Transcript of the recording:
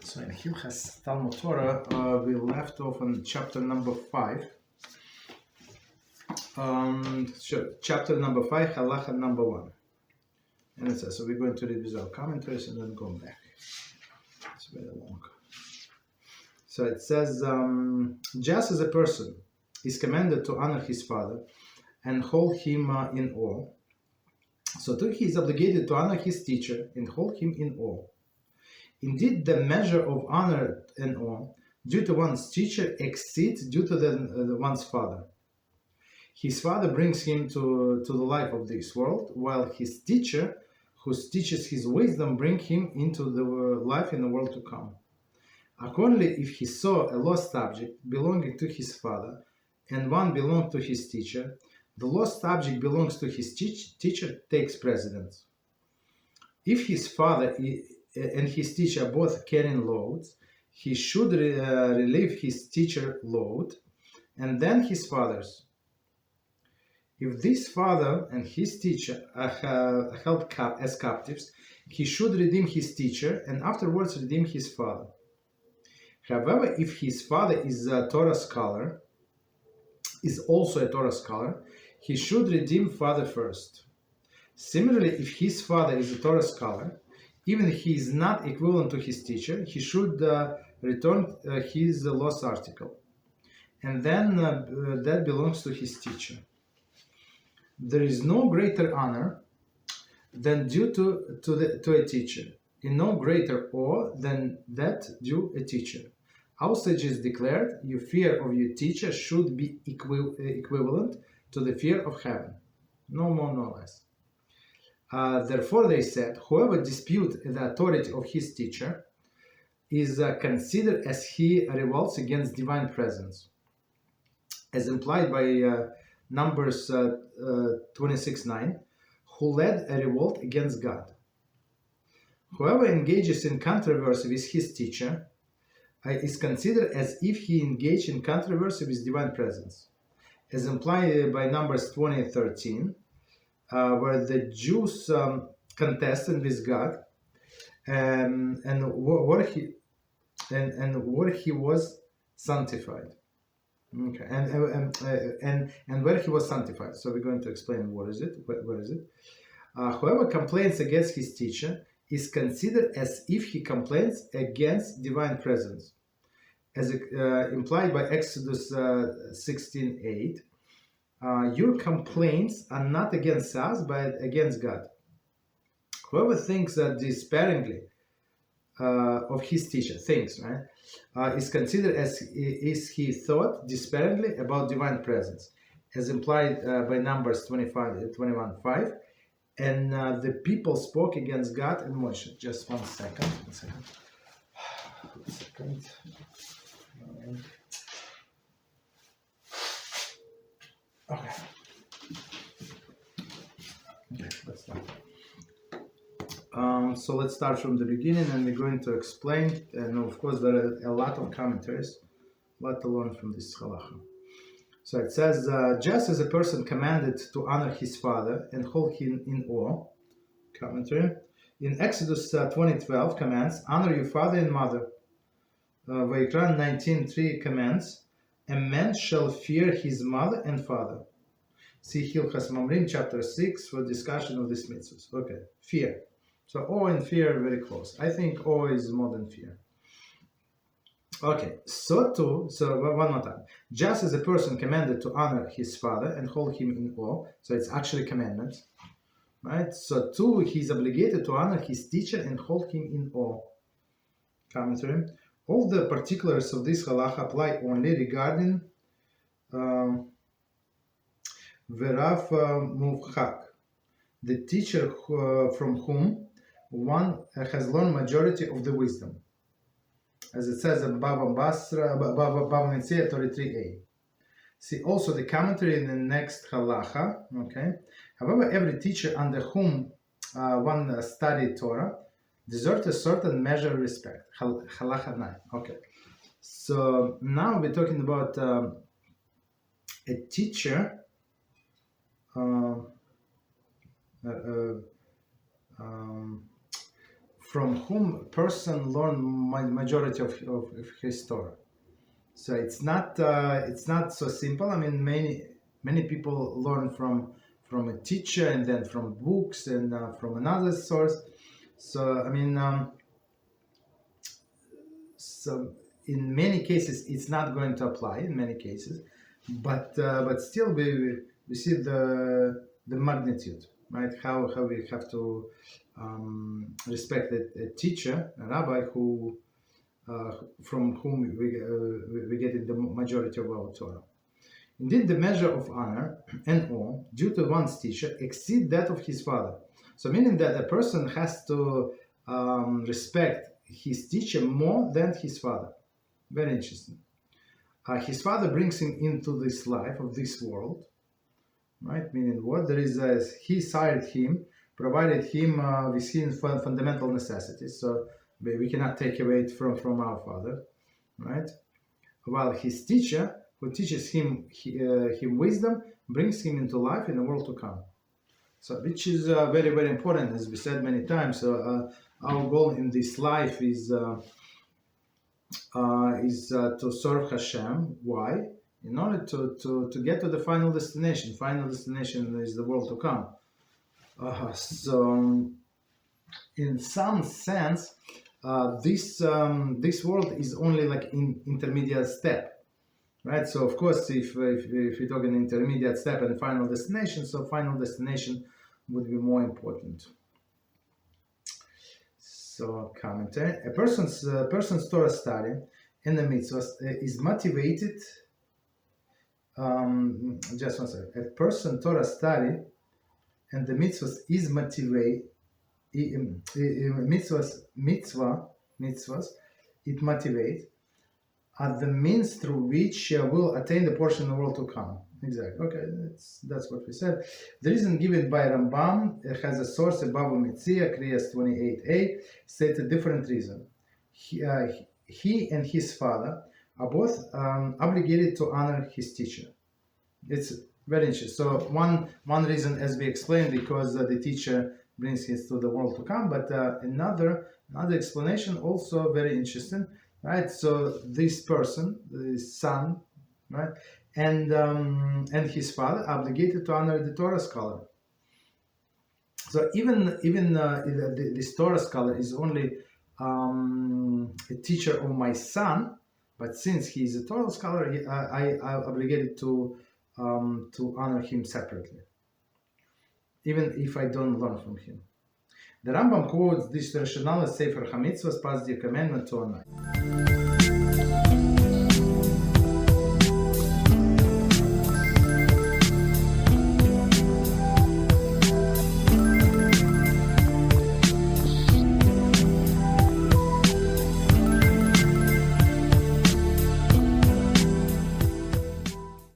So in Hilchot Talmud Torah, we left off on chapter number 5. Chapter number 5, Halachah number 1. And it says, so we're going to read with our commentaries and then go back. It's very long. So it says, just as a person is commanded to honor his father and hold him in awe, so too he is obligated to honor his teacher and hold him in awe. Indeed, the measure of honor and awe due to one's teacher exceeds due to one's father. His father brings him to the life of this world, while his teacher, who teaches his wisdom, brings him into the life in the world to come. Accordingly, if he saw a lost object belonging to his father, and one belonged to his teacher, the lost object belongs to his teacher takes precedence. If his father and his teacher both carrying loads, he should relieve his teacher load, and then his father's. If this father and his teacher are held as captives, he should redeem his teacher and afterwards redeem his father. However, if his father is a Torah scholar, is also a Torah scholar, he should redeem father first. Similarly, if his father is a Torah scholar, even if he is not equivalent to his teacher, he should return his lost article, and then that belongs to his teacher. There is no greater honor than due to a teacher, and no greater awe than that due a teacher. Our sages declared, your fear of your teacher should be equivalent to the fear of heaven, no more, no less. Therefore, they said, whoever disputes the authority of his teacher is considered as he revolts against divine presence, as implied by Numbers 26:9, who led a revolt against God. Whoever engages in controversy with his teacher is considered as if he engaged in controversy with divine presence, as implied by Numbers 20:13. Where the Jews contested with God, and where he was sanctified. Okay, and where he was sanctified. So we're going to explain what is it. Where is it? Whoever complains against his teacher is considered as if he complains against divine presence, as implied by Exodus 16:8. Your complaints are not against us, but against God. Whoever thinks that despairingly of his teacher, is considered as is he thought despairingly about divine presence, as implied by Numbers 21:5. And the people spoke against God and Moshe. Just one second. Okay, let's start. So let's start from the beginning, and we're going to explain. And of course, there are a lot of commentaries, a lot to learn from this Halachah. So it says, just as a person commanded to honor his father and hold him in awe, commentary, in Exodus 20:12 commands, honor your father and mother. Vayikra 19:3 commands, a man shall fear his mother and father. See Hilchot Mamrim, chapter 6, for discussion of these mitzvahs. Okay, fear. So awe and fear are very close. I think awe is more than fear. Okay, so one more time. Just as a person commanded to honor his father and hold him in awe, so it's actually commandment, right? So too, he's obligated to honor his teacher and hold him in awe. Commentary. All the particulars of this halachah apply only regarding Verav Muvchak, the teacher from whom one has learned majority of the wisdom, as it says in Bava Metzia 33a. See also the commentary in the next halachah. Okay. However, every teacher under whom one studied Torah deserves a certain measure of respect. Halachah 9. Okay. So now we're talking about a teacher from whom a person learn majority of his Torah. So it's not so simple. I mean, many people learn from a teacher and then from books and from another source. So I mean, so in many cases it's not going to apply in many cases, but still we see the magnitude, right? How we have to respect a teacher, a rabbi who from whom we get the majority of our Torah. Indeed, the measure of honor and awe due to one's teacher exceed that of his father. So meaning that a person has to respect his teacher more than his father. Very interesting. His father brings him into this life of this world, right? Meaning what? There is he sired him, provided him with his fundamental necessities. So we cannot take away it from our father, right? While his teacher, who teaches him wisdom, brings him into life in the world to come. So, which is very, very important, as we said many times. So, our goal in this life is to serve HaShem. Why? In order to get to the final destination. Final destination is the world to come. So, in some sense, this world is only like an intermediate step. Right, so of course, if we talk an intermediate step and final destination, so final destination would be more important. So commentary: a person's Torah study and the mitzvahs is motivated. Just one second. A person's Torah study and the mitzvahs is motivate. Mitzvahs it motivates are the means through which will attain the portion of the world to come. Exactly. Okay, that's what we said. The reason given by Rambam has a source above Metzia, Kriyas 28a, states a different reason. He and his father are both obligated to honor his teacher. It's very interesting. So one reason, as we explained, because the teacher brings his to the world to come, but another explanation also very interesting. Right, so this person, the son, right, and his father obligated to honor the Torah scholar. So even this Torah scholar is only a teacher of my son, but since he is a Torah scholar, I obligated to honor him separately, even if I don't learn from him. The Rambam quotes this rationale Sefer HaMitzvahs, pass the commandment to honor.